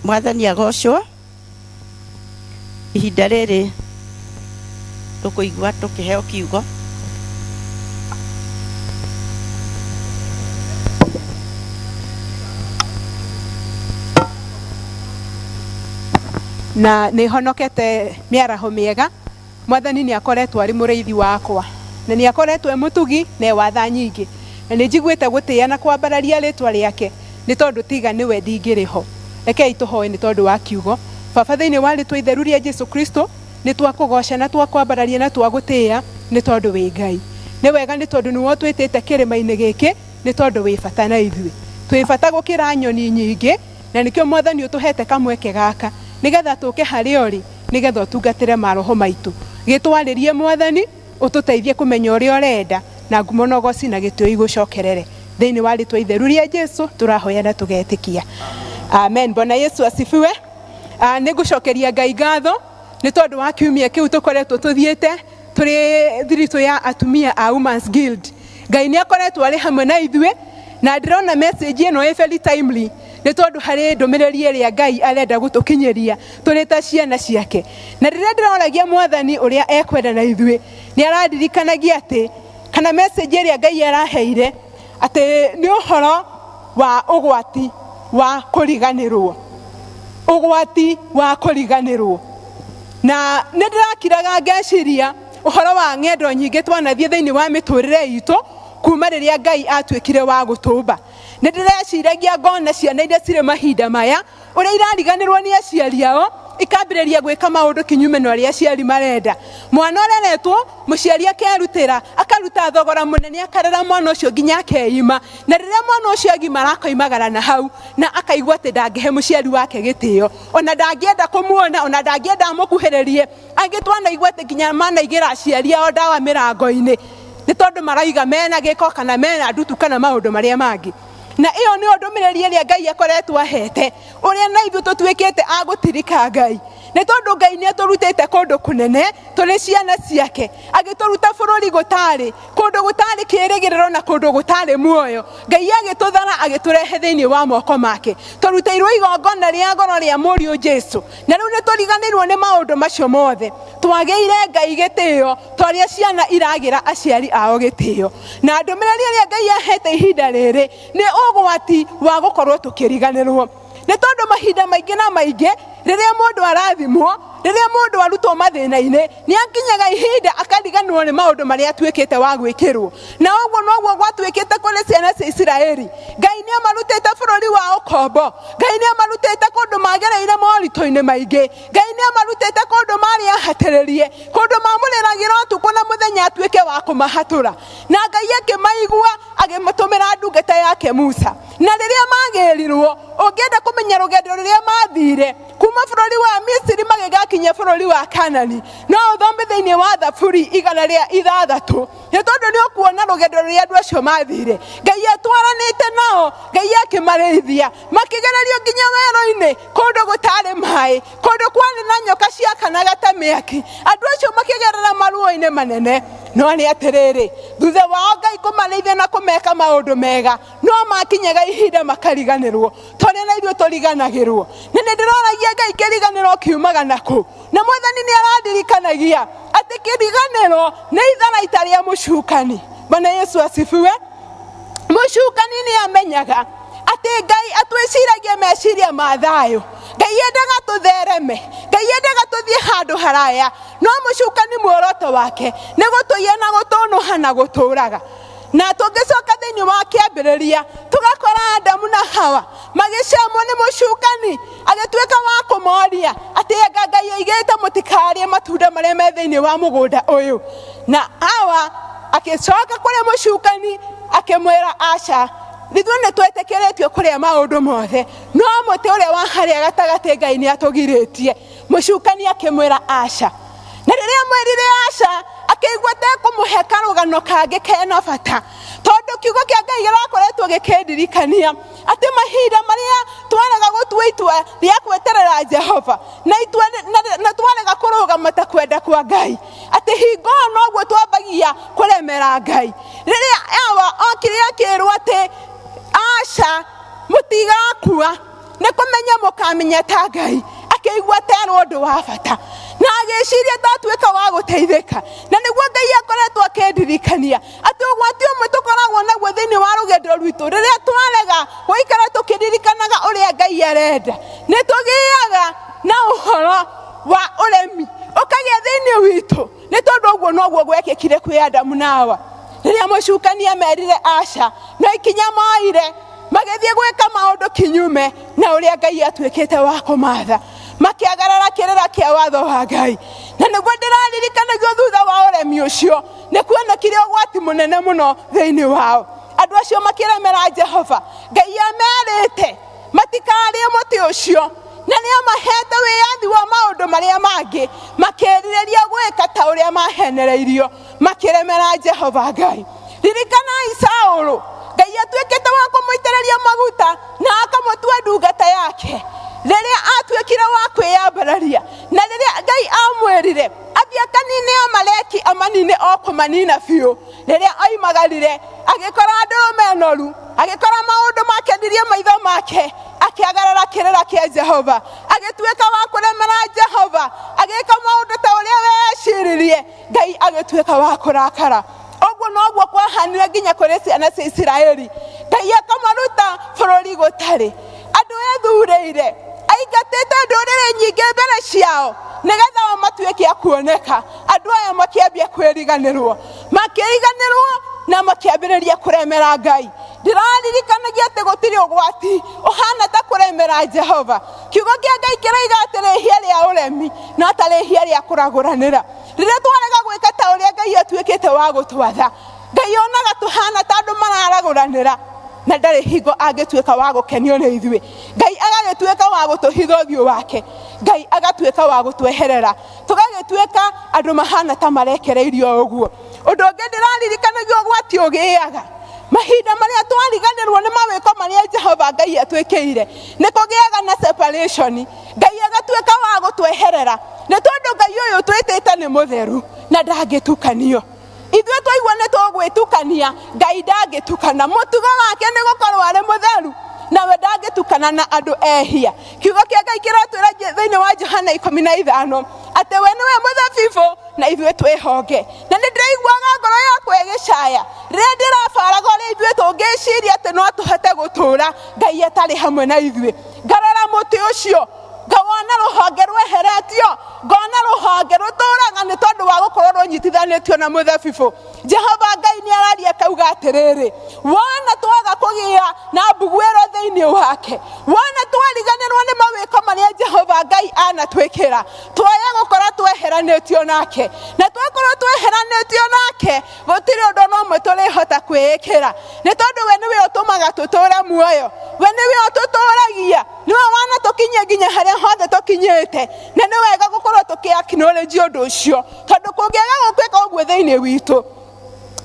Mwathani agocwo. Ihinda rĩrĩ tũkũigua tũkĩheo kiugo na nä honokete mä araho mä ega. Mwathani nä akoretwo arä må rĩithi wakwa na nä akoretwo e må tugi na watha nyingä, na nä njiguä te gå tä a na kwambararia rä twa rä ake nä tondå tiga nä we ndingä rä ho. Rekei tå hoe nä tondå wa kiugo. Baba, thä-inä wa rä twa itheru rĩa Jesu Kristo nä twakå goca na twakwambararia na twagå tä a nä tondå wä Ngai. Nä wega nä tondå nä wo twä tä te kä rä ma-inä gä kä nä tondå wä bata na ithuä. Twä bata gå kä ra nyoni nyingä, na nä kä o Mwathani å tå hete kamweke gaka nä getha tå ke harä o rä nä getha å tungatä re maroho maitå. Gä twarä rie Mwathani, å tå teithie kå menya å rä a å renda, na ngumo na ũgoci na gä tä o igå cokerere. Thä-inä wa rä twa itheru rĩa Jesu tå rahoya na tå getä kia. Amen. Bwana Yesu asifiwe. Nä ngå cokeria Ngai ngatho nä tondå wa kiumia kä u tå koretwo tå thiä te tå rä thiritå ya atumia a Women's Guild. Ngai nä akoretwo arä hamwe na ithuä, na ndä rona message ä no ä very timely nä tondå harä ndå mä rä ri ä rä a Ngai arenda gå tå kinyä ria tå rä ta ciana ciake. Na rä rä a ndä roragia Mwathani å rä a ekwenda na ithuä, nä arandirikanagia atä kana message ä rä a Ngai araheire atä nä å horo wa å gwati wa kå riganä rwo, å gwati wa kå riganä rwo. Na nä ndä rakiraga ngeciria å horo wa ng'endo nyingä twanathiä thä-inä wa mä tå rä re itå kuma rä rä a Ngai atuä kire wa gå tå mba. Nä ndä reciragia ngona ciana iria cirä mahinda maya å rä a irariganä rwo nä aciari ao ikambä rä ria gwä ka maå ndå kinyume na å rä a aciari marenda. Mwana å reretwo må ciari akerutä ra akaruta thogora må nene akarera mwana å cio nginya akeima, na rä rä a mwana å cio agimara akoimagara na hau na akaigua atä ndangä he må ciari wake gä tä o, ona ndangä enda kå muona, ona ndangä enda amå kuhä rä rie. Angä twanaigua atä nginya manaigä ra aciari ao ndawa mä rango-inä nä tondå maraiga mena gä ko kana mena ndutu kana maå ndå marä a mangä. Na ä yo nä o ndå mä rä ri ä rä a Ngai akoretwo ahete å rä a na ithuä tå tuä kä te a gå tirika Ngai, nä tondå Ngai nä atå rutä te kå ndå kå nene tå rä ciana ciake, agä tå ruta bå rå ri gå tarä kå ndå gå tarä kä rä gä rä ro na kå ndå gå tarä muoyo. Ngai agä tå thara agä tå rehe thä-inä wa moko make, tå rutä irwo igongona rä a ngoro rä a må riå Jesu, na rä u nä tå riganä irwo nä maå ndå macio mothe. Twagä ire Ngai gä tä o twarä a ciana iragä ra aciari ao gä tä o, na ndå mä rä ri ä rä a Ngai ahete ihinda rä rä nä å gwati wa gå korwo tå kä riganä rwo, nä tondå mahinda maingä na maingä rä rä a må ndå arathimwo, rä rä a må ndå arutwo mathä-na-inä nä akinyaga ihinda akariganwo nä maå ndå marä a atuä kä te wa gwä kä rwo. Na å guo noguo gwatuä kä te kå rä ciana cia Isiraeli. Ngai nä amarutä te bå rå ri wa å kombo, Ngai nä amarutä te kå ndå magereire moritå-inä maingä, Ngai nä amarutä te kå ndå marä ahatä rä rie, kå ndå mamå rä ragä ra å tukå na må thenya atuä ke wa kå mahatå ra. Na Ngai akä maigua agä må tå mä ra ndungata yake Musa, na rä rä a magä rirwo å ngä enda kå menya rå gendo rå rä a mathire kuma bå rå ri wa Misiri magä gakinya bå rå ri wa Kanani, no å thome thä-inä wa Thaburi 106 nä tondå nä å kuona rå gendo rå rä a andå acio mathire. Ngai atwaranä te nao, Ngai akä marä ithia makä gererio nginya werå-inä kå ndå gå tarä maä, kå ndå kwarä na nyoka ciakanaga ta mä aki, andå acio makä gerera maruo-inä manene. No nä atä rä rä thutha wao Ngai kå marä ithia na kå meka maå ndå mega no makinyaga ihinda makariganä rwo torä na ithuä tå riganagä rwo. Nä ndä roragia Ngai kä riganä ro kiumaga nakå, na Mwathani nä arandirikanagia atä kä riganä ro nä itharaita rä a må cukani. Bwana Yesu asifiwe. Må cukani nä amenyaga atä Ngai atwä ciragia meciria ma thayå, Ngai endaga tå thereme, Ngai endaga tå thiä handå haraya, no må cukani muoroto wake nä gå tå ia na gå tå nå ha na gå tå raga. Na tå ngä coka thä-inä wa kä ambä rä ria tå gakora Adamu na Hawa magä camwo nä må cukani agä tuä ka wa kå moria atä anga Ngai aigä te må tikarä matunda marä a me thä-inä wa må gå nda å yå. Na Hawa akä coka kå rä a må cukani akä mwä ra aca, ithuä nä twätä kä rä tio kå rä a maå ndå mothe, no må tä å rä a wa harä a gatagatä Ngai nä atå girä tie. Må cukani akä mwä ra aca, na rä rä a mwä rire aca akä igua tekå må he karå gano kangä kena bata, tondå kiugo kä a Ngai gärakoretwo gä kä ndirikania atä mahinda marä a twarega gå tua itua rä a gweterera Jehova na twarega kå rå gama ta kwenda kwa Ngai, atä hingo noguo twambagia kå remera Ngai. Rä rä a Hawa okire akä rwo atä aca må tigakua nä kå menya må kamenya ta Ngai, akä igua terwo ndå wa bata na agä ciria ndatuä ka wa gå teithä ka. Na nä guo Ngai akoretwo akä ndirikania atä å gwati å mwe tå koragwo naguo thä-inä wa rå gendo rwitå rä rä a twarega gå ikara tå kä ririkanaga å rä a Ngai arenda, nä tå gä aga na ũhoro wa ũremi ũkagĩa thĩinĩ witũ nĩ tondũ ũguo noguo gwekĩkire kwĩ Adamu na Hawa rĩrĩa mũcukania merire aca no ikinya moire magĩthiĩ gwĩka maũndũ kinyume na ũrĩa Ngai atuĩkĩte wa kũmatha makĩagarara kĩrĩra kĩa watho wa Ngai na nĩguo ndĩraririrkanagio thutha wa ũremi ũcio nĩ kuonekire ũgwati mũnene mũno thĩinĩ wao andũ acio makĩremera Jehova Ngai amerĩte matikarĩe mũtĩ ũcio na nĩo mahete wĩyathi wa maũndũ marĩa mangĩ makĩrirĩria gwĩka ta ũrĩa mahenereirio makĩremera Jehova Ngai ririkanai Saũlũ Ngai atuĩkĩte wa kũmũitĩrĩria maguta na akamũtua ndungata yake rĩrĩa atuĩkire wa kwĩyambararia na rĩrĩa Ngai amwĩrire athiĩ akanine Amaleki amanine o kũmanina biũ rĩrĩa oimagarire agĩkora ndũrũme noru agĩkora maũndũ makenirie maitho make akĩagarara kĩrĩra kĩa Jehova agĩtuĩka wa kũremera Jehova agĩka maũndũ ta ũrĩa weciririe Ngai agĩtuĩka wa kũrakara ũguo noguo kwahanire nginya kũrĩ ciana cia Isiraeli Ngai akamaruta bũrũri gũtarĩ andũ ethurĩire aingatĩte ndũrĩrĩ nyingĩ mbere ciao nĩgetha matuĩke a kuoneka andũ aya makĩambia kwĩriganĩrwo na makĩambĩrĩria kũremera Ngai ndĩraririkanagia atĩ gũtirĩ ũgwati ũhana ta kũremera Jehova kiugo kĩa Ngai kĩroiga atĩ rĩhia rĩa ũremi no ta rĩhia rĩa kũragũranĩra rĩrĩa twarega gwĩka ta ũrĩa Ngai atuĩkĩte wa gũtwatha Ngai onaga tũhana ta andũ mararagũranĩra na ndarĩ hingo angĩtuĩka wa gũkenio nĩ ithuĩ Ngai agagĩtuĩka wa gũtũhitha ũthiũ wake Ngai agatuĩka wa gũtweherera tũgagĩtuĩka andũ mahana ta marekereirio ũguo ũndũ ũngĩ ndĩraririrkanagio ũgwati ũgĩaga mahinda marĩa twariganĩrwo nĩ mawĩko marĩa Jehova Ngai atwĩkĩire nĩ kũgĩaga na separation Ngai agatuĩka wa gũtweherera nĩ tondũ Ngai ũyũ twĩtĩte nĩ mũtheru na ndangĩtukanio ithuĩ twaigua nĩ tũgwĩtukania Ngai ndangĩtukana mũtugo wake nĩ gũkorwo arĩ mũtheru nawe ndangĩtukana na andũ ehia kiugo kĩa Ngai kĩratwĩra thĩinĩ wa Johana 15 atĩ we nĩwe mũthabibũ na ithuĩ twĩ honge na nĩ ndĩraiguaga ngoro yakwa ĩgĩcaya rĩrĩa ndĩrabaraga ũrĩa ithuĩ tũngĩciria atĩ no tũhote gũtũũra Ngai atarĩ hamwe na ithuĩ ngarora mũtĩ ũcio ngawona rũhonge rweheretio ngona rũhonge rũtũũraga nĩ tondũ wa gũkorwo rũnyitithanĩtio na mũthabibũ Jehova Ngai nĩ araria akauga atĩrĩrĩ wona twaga kũgĩa na mbuguĩro thĩinĩ wake wona twariganĩrwo nĩ mawĩko marĩa Jehova Ngai anatwĩkĩra twoya gũkorwo tweheranĩtio nake na twakorwo tweheranĩtio nake gũtirĩ ũndũ no ũmwe tũrĩhota kwĩĩkĩra nĩ tondũ we nĩwe ũtũmaga tũtũũre muoyo we nĩwe ũtũtũũragia nĩwe wanatũkinyia nginya harĩa hothe tũkinyĩte na nĩ wega gũkorwo tũkĩ-acknowledge ũndũ ũcio tondũ kũngĩaga gũkwĩka ũguo thĩinĩ witũ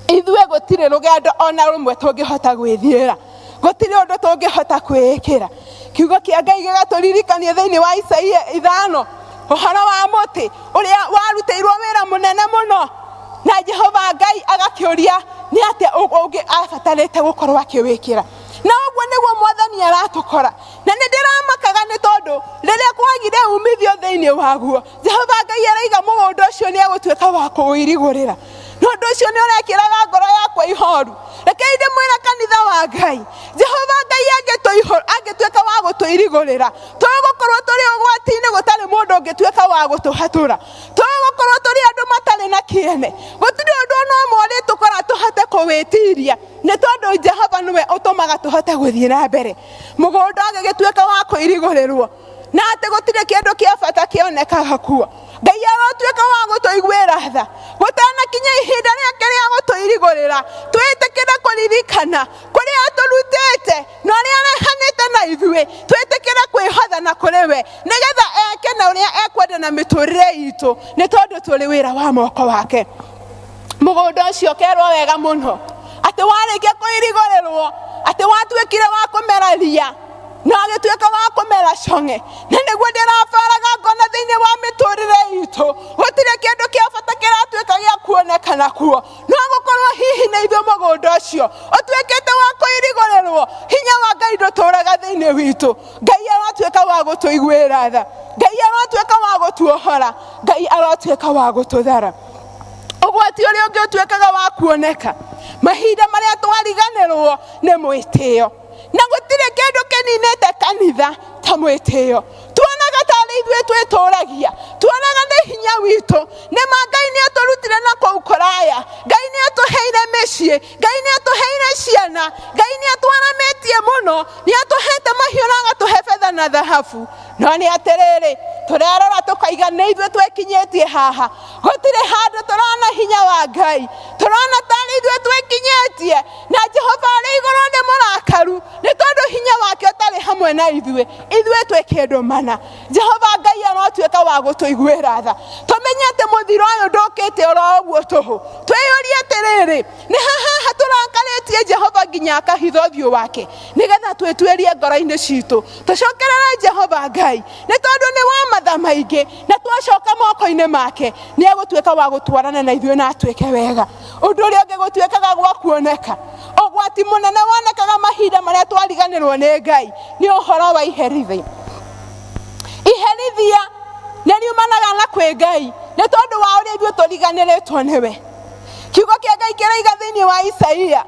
ithuĩ gũtirĩ rũgendo ona rũmwe tũngĩhota gwĩthiĩra gũtirĩ ũndũ tũngĩhota kwĩĩkĩra kiugo kĩa Ngai gĩgatũririkania thĩinĩ wa Isaia 5 ũhoro wa mũtĩ ũrĩa warutĩirwo wĩra mũnene mũno na Jehova Ngai agakĩũria nĩ atĩa ũngĩ abatarĩte gũkorwo akĩwĩkĩra na ũguo nĩguo Mwathani aratũkora na nĩ ndĩramakaga nĩ tondũ rĩrĩa kwagire umithio thĩinĩ waguo Jehova Ngai araiga mũgũnda ũcio nĩ egũtuĩka wa kũwĩrigũrĩra na ũndũ ũcio nĩ ũrekĩraga ngoro yakwa ihoru rekei ndĩmwĩre kanitha wa Ngai Jehova Ngai angĩtuĩka wa gũtũirigũrĩra tũgũkorwo tũrĩ ũgwati-inĩ gũtarĩ mũndũ ũngĩtuĩka wa gũtũhatũra tũgũkorwo tũrĩ andũ matarĩ na kĩene gũtirĩ ũndũ no ũmwe tũkora tũhote kũwĩtiria nĩ tondũ Jehova nĩwe ũtũmaga tũhote gũthiĩ na mbere mũgũnda ũgĩtuĩka wa kũirigũrĩrwo na atĩ gũtirĩ kĩndũ kĩa bata kĩonekaga kuo Ngai agatuĩka wa gũtũiguĩra tha gũtanakinya ihinda rĩake rĩa gũtũirigũrĩra twĩtĩkĩre kũririkana kũrĩa atũrutĩte na ũrĩa arehanĩte na ithuĩ twĩtĩkĩre kwĩhotha na kũrĩ we nĩgetha eke na ũrĩa ekwenda na mĩtũrĩre itũ nĩ tondũ tũrĩ wĩra wa moko wake mũgũnda ũcio kerwo wega mũno atĩ warĩkia kũirigũrĩrwo atĩ watuĩkire wa kũmera ria na agĩtuĩka wa kũmera cong'e na nĩguo ndĩrabaraga ngona thĩinĩ wa mĩtũrĩre itũ gũtirĩ kĩndũ kĩa bata kĩratuĩka gĩa kuonekana kuo no gũkorwo hihi na ithuĩ mũgũnda ũcio ũtuĩkĩte wa kũirigũrĩrwo hinya wa Ngai ndũtũũraga thĩinĩ witũ Ngai aratuĩka wa gũtũiguĩra tha Ngai aratuĩka wa gũtuohora Ngai aratuĩka wa gũtũthara ũgwati ũrĩa ũngĩ ũtuĩkaga wa kuoneka mahinda marĩa twariganĩrwo nĩ mwĩtĩo na gũtirĩ kĩndũ kĩninĩte kanitha ta mwĩtĩo tuonaga tarĩ ithuĩ twĩtũragia tuonaga nĩ hinya witũ nĩma Ngai nĩ atũrutire na kũu kũraya, Ngai nĩ atũheire mĩciĩ, Ngai nĩ atũheire ciana, Ngai nĩ atwaramĩtie mũno, nĩ atũhete mahiũ na agatũhe betha na thahabu. No nĩ atĩrĩrĩ, tũrerora tũkaiga nĩ ithuĩ twĩkinyĩtie haha, gũtirĩ handũ tũrona hinya wa Ngai, tũrona tarĩ ithuĩ twĩkinyĩtie na Jehova arĩ igũrũ nĩ mũrakaru nĩ tondũ hinya wake ũtarĩ hamwe na ithuĩ twĩ kĩndũ mana. Jehova Ngai arotuĩka wa gũtũiguĩra tha, tũmenye atĩ mũthiro ũyũ ndũkĩte oro ũguo tũhũ, twĩyũrie atĩrĩrĩ, nĩ haha tũrakarĩtie Jehova nginya akahitha ũthiũ wake nĩgetha twĩtuĩrie ngoro-inĩ citũ tũcokerere Jehova Ngai nĩ tondũ nĩ wa matha maingĩ, na twacoka moko-inĩ make nĩ egũtuĩka wa gũtwarana na ithuĩ na atuĩke wega. Ũndũ ũrĩa ũngĩ gũtuĩkaga gwa kuoneka, ũgwati mũnene wonekaga mahinda marĩa twariganĩrwo nĩ Ngai nĩ ũhoro wa iherithia. Iherithia nĩ riumanaga na kwĩ Ngai nĩ tondũ wa ũrĩa ithuĩ tũriganĩrĩtwo nĩwe. Kiugo kĩa Ngai kĩroiga thĩinĩ wa Isaia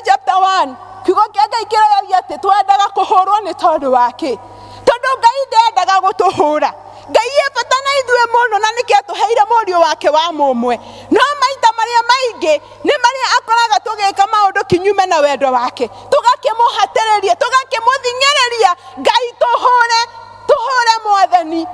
chapter 1, kiugo kĩa Ngai kĩroiga atĩ twendaga kũhũrwo nĩ tondũ wake, tondũ Ngai ndendaga gũtũhũra. Ngai e bata na ithuĩ mũno na nĩkĩo atũheire mũriũ wake wa mũmwe, no maita marĩa maingĩ nĩ marĩa akoraga tũgĩka maũndũ kinyume na wendo wake, tũgakĩmũhatĩrĩria, tũgakĩmũthing'ĩrĩria. Ngai tũhũre Mwathani,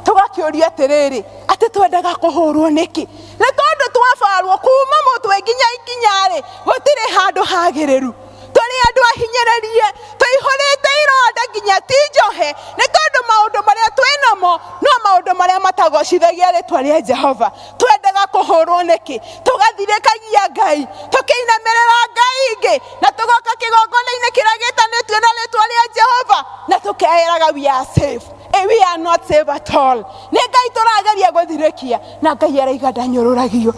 tũgakĩũria atĩrĩrĩ, atĩ twendaga kũhũrwo nĩkĩ? Nĩ tondũ twabarwo kuma mũtwe nginya ikinya-rĩ, gũtirĩ handũ hagĩrĩru, tũrĩ andũ ahinyĩrĩrie, tũihũrĩte ironda nginya ti njohe, nĩ tondũ maũndũ marĩa twĩnamo no maũndũ marĩa matagocithagia rĩtwa rĩa Jehova. Twendaga kũhũrwo nĩkĩ? Tũgathirĩkagia Ngai, tũkĩinamĩrĩra Ngai ingĩ, na tũgoka kĩgongona-inĩ kĩrĩa gĩtanĩtio na rĩtwa rĩa Jehova, na tũkeraga we are safe. We are not safe at all. Nĩ Ngai tũrageria gũthirĩkia na Ngai araiga ndanyũrũragio.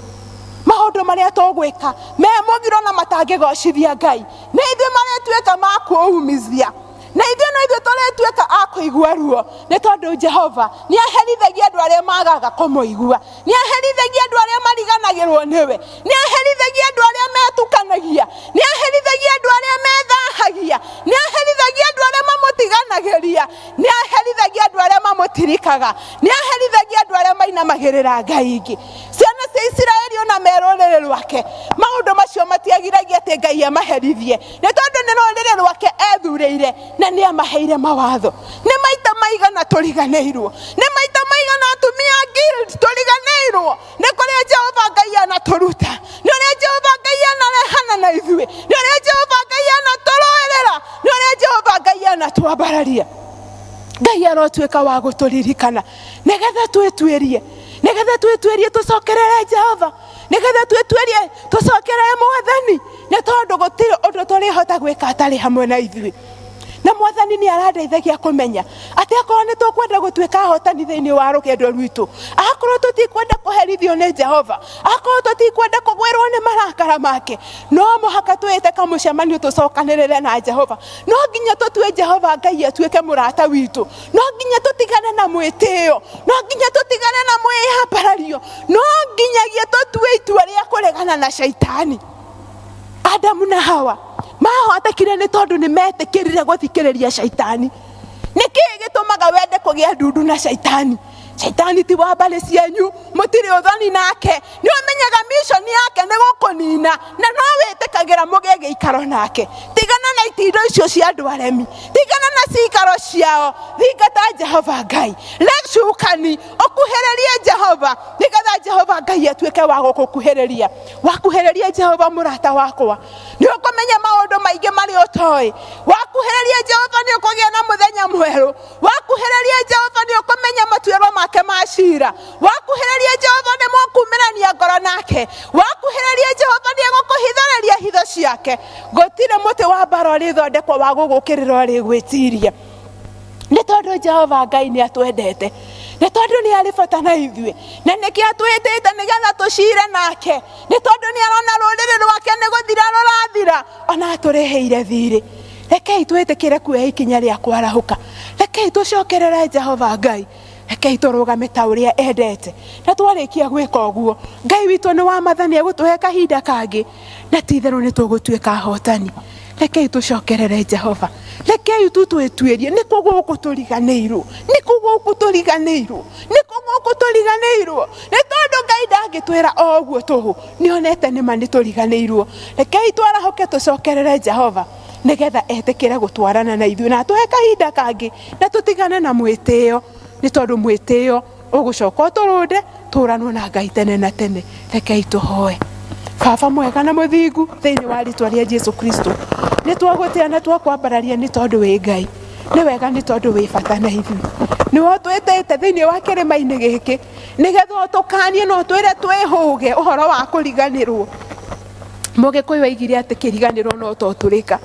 Maũndũ marĩa tũgwĩka me mũgiro na matangĩgocithia Ngai nĩ ithuĩ marĩtuĩka ma kũumithia, na ithuĩ no ithuĩ tũrĩtuĩka a kũigua ruo, nĩ tondũ Jehova nĩ aherithagia andũ arĩa magaga kũmũigua, nĩ aherithagia andũ arĩa mariganagĩrwo nĩwe, nĩ aherithagia andũ arĩa metukanagia, nĩ aherithagia andũ arĩa methahagia, nĩ aherithagia andũ arĩa mamũtiganagĩria, nĩ aherithagia andũ arĩa mamũtirikaga, nĩ aherithagia andũ arĩa mainamagĩrĩra Ngai ingĩ. Ciana cia Isiraeli ona me rũrĩrĩ rwake, maũndũ macio matiagiragia atĩ Ngai amaherithie, nĩ tondũ nĩ rũrĩrĩ rwake ethurĩire na nĩ amaheire mawatho. Nĩ maita maigana tũriganĩirwo, nĩ maita maigana atumia Guild tũriganĩirwo nĩ kũrĩa Jehova Ngai anatũruta, nĩ ũrĩa Jehova Ngai anarehana na ithuĩ, nĩ ũrĩa Jehova Ngai anatũrũĩrĩra, nĩ ũrĩa Jehova Ngai anatwambararia. Ngai arotuĩka wa gũtũririkana nĩgetha twĩtuĩrie tũcokerere Jehova, nĩgetha twĩtuĩrie tũcokerere Mwathani, nĩ tondũ gũtirĩ ũndũ tũrĩhota gwĩka atarĩ hamwe na ithuĩ. Na Mwathani nĩ arandeithagia kũmenya atĩ akorwo nĩ tũkwenda gũtuĩka ahotani thĩinĩ wa rũgendo rwitũ, akorwo tũtikwenda kũherithio nĩ Jehova, akorwo tũtikwenda kũgwĩrwo nĩ marakara make, no mũhaka twĩte kamũcemanio tũcokanĩrĩre na Jehova. No nginya tũtue Jehova Ngai atuĩke mũrata witũ, no nginya tũtigane na mwĩtĩo, no nginya tũtigane na mwĩyambarario, no nginyagia tũtue itua rĩa kũregana na Shaitani. Adamu na Hawa mahotekire nĩ tondũ nĩ metĩkĩrire gũthikĩrĩria Shaitani. Nĩkĩĩ gĩtũmaga wende kũgĩa ndundu na Shaitani? Shaitani ti wa mbarĩ cianyu, mũtirĩ ũthoni nake, nĩ ũmenyaga mission yake nĩ gũkũnina, na no wĩtĩkagĩra mũgĩe gĩikaro nake. Tigana na itindo icio cia andũ aremi, tigana na cikaro ciao, thingata Jehova Ngai, recukani ũkuhĩrĩrie Jehova, nĩgetha Jehova Ngai atuĩke wa gũgũkuhĩrĩria. Wakuhĩrĩria Jehova mũrata wakwa, nĩ ũkũmenya maũndũ maingĩ marĩ ũtoĩ. Wakuhĩrĩria Jehova nĩ ũkũgĩa na mũthenya mwerũ. Wakuhĩrĩria Jehova nĩ ũkũmenya matuĩro make ma cira. Wakuhĩrĩria Jehova nĩ mũkumĩrania ngoro nake. Wakuhĩrĩria Jehova nĩ egũkũhithĩrĩria hitho ciake. Gũtirĩ mũtĩ wa mbara ũrĩthondekwo wa gũgũkĩrĩra ũrĩ gwĩtiria, nĩ tondũ Jehova Ngai nĩ atwendete, nĩ tondũ nĩ arĩ bata na ithuĩ, na nĩkĩo atwĩtĩte nĩgetha tũcire nake, nĩ tondũ nĩ arona rũrĩrĩ rwake nĩ gũthira rũrathira, ona atũreheire thirĩ. Rekei twĩtĩkĩre kuoya ikinya rĩa kwarahũka, rekei tũcokerere Jehova Ngai, rekei tũrũgame ta ũrĩa endete. Na twarĩkia gwĩka ũguo, Ngai witũ nĩ wa matha nĩ egũtũhe kahinda kangĩ, na ti itherũ nĩ tũgũtuĩka ahotani. rekei tucokerere Jehova, rekei tutwituirie niko guku turiganirwo, niko guku turiganirwo, niko guku turiganirwo, ni tondu Ngai ndangitwira oguo tuhu nionete nima ni turiganirwo. Rekei twarahoke tucokerere Jehova nigetha etikire gutwarana na ithuĩ na atuhe kahinda kangi na tutigane na mwĩtĩo, ni tondu mwĩtĩo ugucoka ũtũrũnde tũranwo na Ngai tene na tene. Rekei tũhoe. Baba mwega na mũthingu, thĩinĩ wa rĩĩtwa rĩa Jesu Kristo, nĩ twagũtĩa na twakwambararia nĩ tondũ wĩ Ngai, nĩ wega nĩ tondũ wĩ bata na ithuĩ, nĩwe twĩtĩte thĩinĩ wa kĩrĩma-inĩ gĩkĩ nĩgetha ũtũkanie na ũtwĩre twĩhũge ũhoro wa kũriganĩrwo. Mũgĩkũyũ oigire atĩ kĩriganĩro no totũrĩka,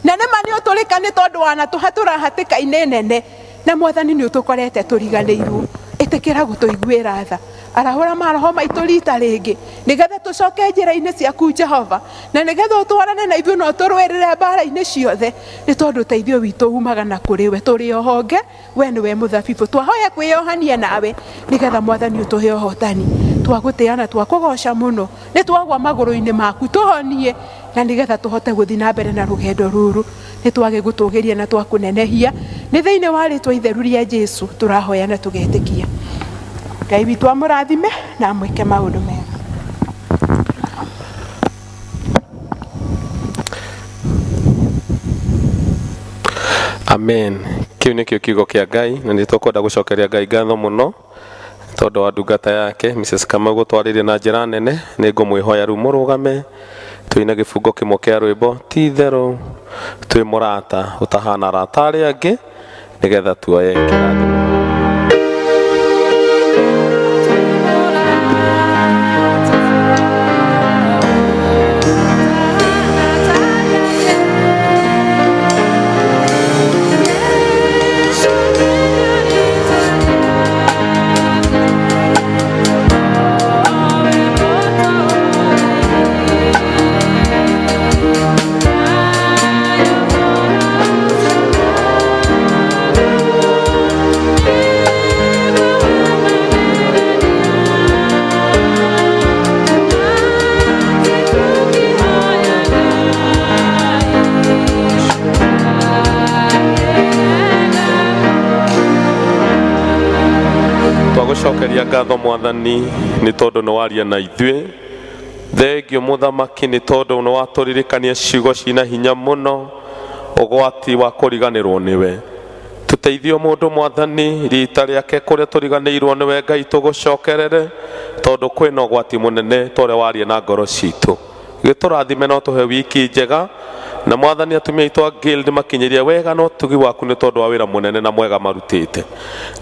na nĩma nĩ ũtũrĩka nĩ tondũ wanatũha tũrahatĩka-inĩ nene, na Mwathani nĩ ũtũkorete tũriganĩirwo. Ĩtĩkĩra gũtũiguĩra tha, arahũra maroho maitũ rita rĩngĩ nĩgetha tũcoke njĩra-inĩ ciaku Jehova, na nĩgetha ũtwarane na ithuĩ na ũtũrũĩrĩre mbara-inĩ ciothe, nĩ tondũ ũteithio witũ umaga na kũrĩ we. Tũrĩ ohonge, we nĩwe mũthabibũ, twahoya kwĩyohania nawe nĩgetha Mwathani ũtũhe ũhotani. Twagũtĩa na twakũgoca mũno, nĩ twagwa magũrũ-inĩ maku, tũhonie na nĩgetha tũhote gũthiĩ na mbere na rũgendo rũrũ. Nĩ twagĩgũtũgĩria na twakũnenehia, nĩ thĩinĩ wa rĩĩtwa itheru rĩa Jesu tũrahoya na tũgetĩkia. Ngai witũ amũrathime na amwĩke maũndũ mega. Amen. Kiu nikio kiugo kĩa Ngai, na nĩ tũkwenda gũcokeria Ngai ngatho mũno tondũ wa ndungata yake Mrs. Kamau gũtwarĩria na njĩra nene. Nĩ ngũmwĩhoya rĩu mũrũgame twĩna gĩbungo kĩmwe kĩa rwĩmbo ti itherũ twĩ mũrata ũtahana arata arĩa angĩ, nĩgetha tuoye kĩrathimo. Twagucokeria ngatho Mwathani nĩ tondũ nĩ waria na ithuĩ. Thengio Mũthamaki nĩ tondũ nĩ watũririkania ciugo cina hinya mũno, ũgwati wa kũriganĩrwo nĩwe. Tũteithio mũndũ Mwathani rita rĩake kũrĩa tũriganĩirwo nĩwe Ngai, tũgũcokerere tondũ kwĩna ũgwati mũnene tũrĩa waria na ngoro citũ. Gĩtũrathime na ũtũhe wiki njega, na Mwathani atumia aitũ a Guild makinyĩrie wega na ũtugi waku nĩ tondũ wa wĩra mũnene na mwega marutĩte.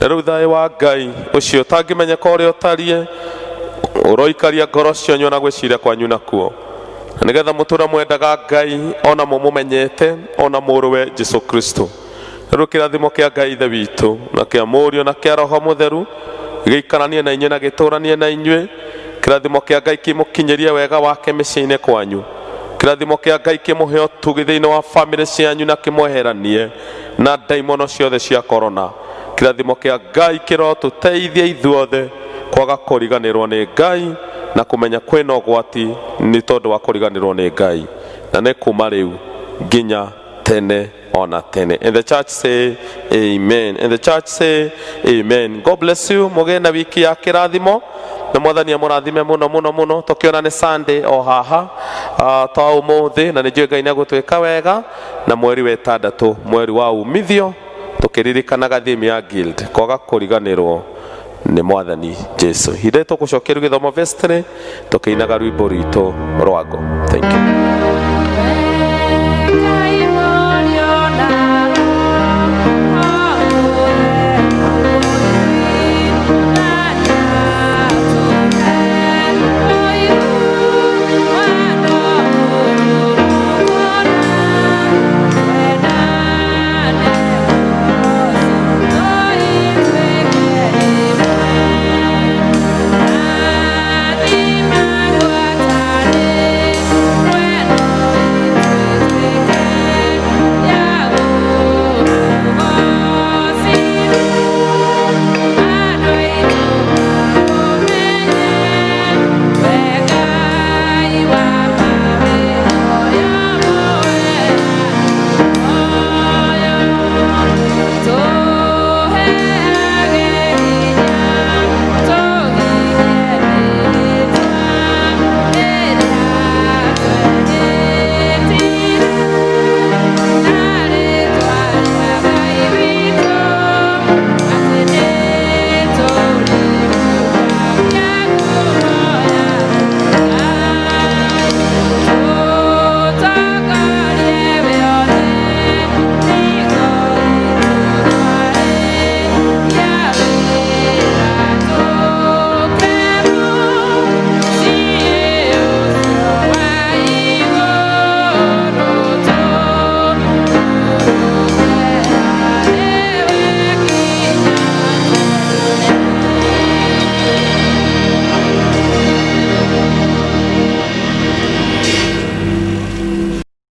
Na rĩu thayũ wa Ngai ũcio ũtangĩmenyeka ũrĩa ũtariĩ ũroikaria ngoro cianyu na gwĩciria kwanyu nakuo, na nĩgetha mũtũũra mwendaga Ngai ona mũmũmenyete ona mũrũwe Jesu Kristo. Rĩu kĩrathimo kĩa Ngai ithe witũ na kĩa Mũriũ na kĩa Roho Mũtheru gĩikaranie na inyuĩ na gĩtũũranie na inyuĩ. Kĩrathimo kĩa Ngai kĩmũkinyĩrie wega wake mĩciĩ-inĩ kwanyu. Kĩrathimo kĩa Ngai kĩmũhe ũtugi thĩinĩ wa bamĩrĩ cianyu na kĩmweheranie na ndaimono ciothe cia korona. Kĩrathimo kĩa Ngai kĩrotũteithia ithuothe kwaga kũriganĩrwo nĩ Ngai na kũmenya kwĩna ũgwati nĩ tondũ wa kũriganĩrwo nĩ Ngai, na nĩ kuma rĩu nginya tene ona tene. And the church say amen. And the church say amen. God bless you. Mũgĩe na wiki ya kĩrathimo na Mwathani amũrathime mũno mũno mũno. Tũkĩona nĩ Sunday o haha ta ũmũthĩ, na nĩnjũĩ Ngai nĩagũtwĩka wega, na mweri wa ĩtandatũ mweri wa umithio tũkĩririkanaga theme ya Guild kwaga kũriganĩrwo nĩ Mwathani Jesu. Hindĩ tũgũcokeria gĩthomo vestry tũkĩinaga rwĩmbo rwitũ rwa ngo. Thank you.